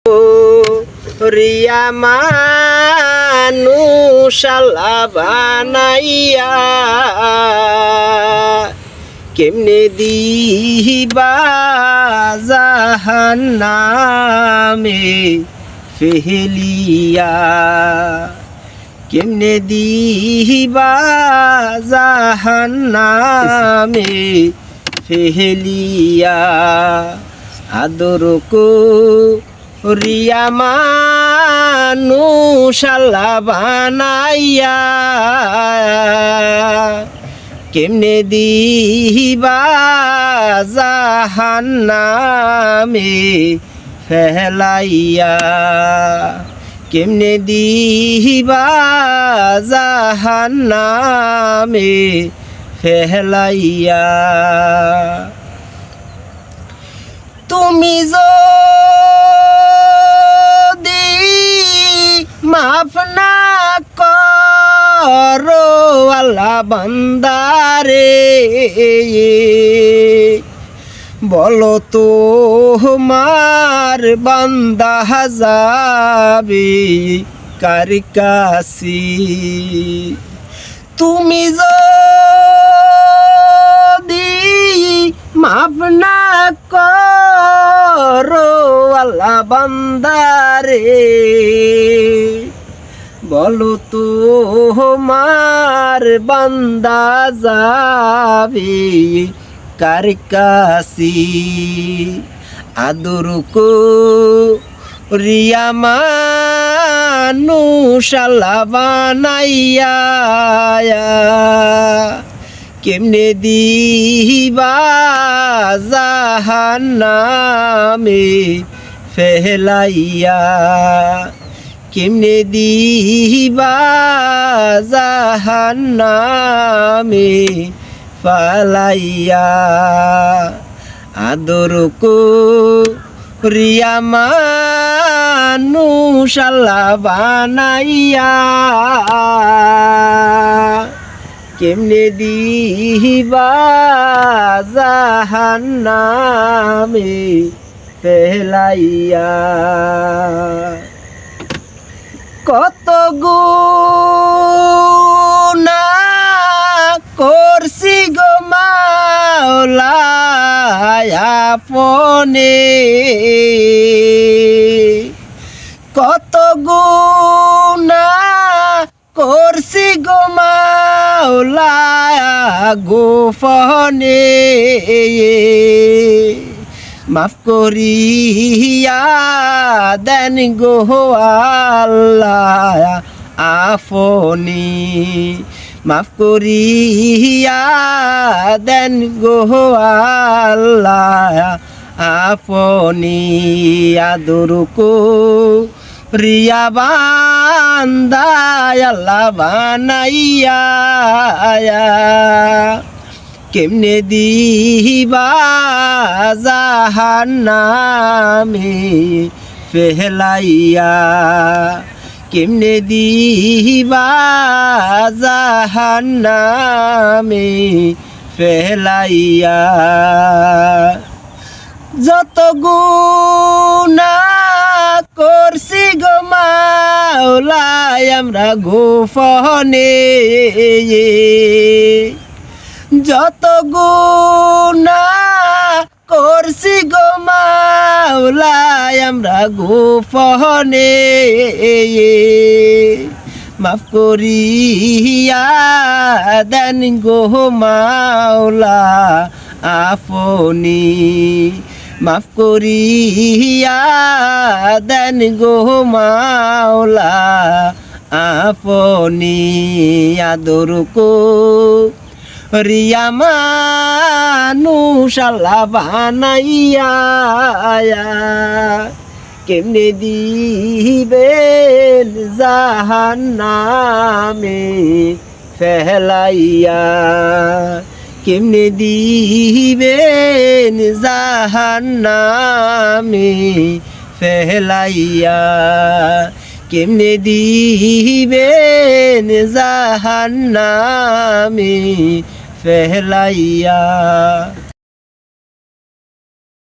রিয়া মানুষ আল্লাহ বানাইয়া কেমনে দিবা জাহান্নামে ফেলিয়া, কেমনে দিবা জাহান্নামে ফেলিয়া। আদর করিয়া মানুষ আল্লাহ বানাইয়া কেমনে দিবা জাহান্নামে ফেলাইয়া, কেমনে দিবা জাহান্নামে ফেলাইয়া। তুমি যদি মাফ না করো আল্লাহ বান্দারে, বলো তো তোমার বান্দা যাবে কার কাছে। তুমি যদি মাফ না করো আল্লাহ বান্দারে, বলো তো তোমার বান্দা যাবে কার কাছে। আদর করিয়া মানুষ আল্লাহ বানাইয়া কেমনে দিবা জাহান্নামে ফেলাইয়া, কেমনে দিবা জাহান্নামে ফালাইয়া। আদর করিয়া মানুষ আল্লাহ বানাইয়া কেমনে দিবা জাহান্নামে ফেলাইয়া। কত গুনাহ করছি গো মাওলা আপনে, কত গুনাহ করছি গো মাওলা গোপনে, মাফ করিয়া দেন গো আল্লাহ আপনি, মাফ করিয়া দেন গো আল্লাহ আপনি। আদর করিয়া বান্দা আল্লাহ বানাইয়া কেমনে দিবা জাহান্নামে ফেলাইয়া, কেমনে দিবা জাহান্নামে ফেলাইয়া। যত গুনাহ করছি গো মাওলা আমরা গোপনে, যত গুনাহ করছি গো মাওলা আমরা গোপনে, মাফ করিয়া দেন গো মাওলা আপনি, মাফ করিয়া দেন গো মাওলা আপনি। আদর করিয়া মানুষ আল্লাহ বানাইয়া কেমনে দিবেন জাহান্নামে ফেলাইয়া, কেমনে দিবেন জাহান্নামে ফেলাইয়া, কেমনে দিবেন জাহান্নামে ফেলাইয়া।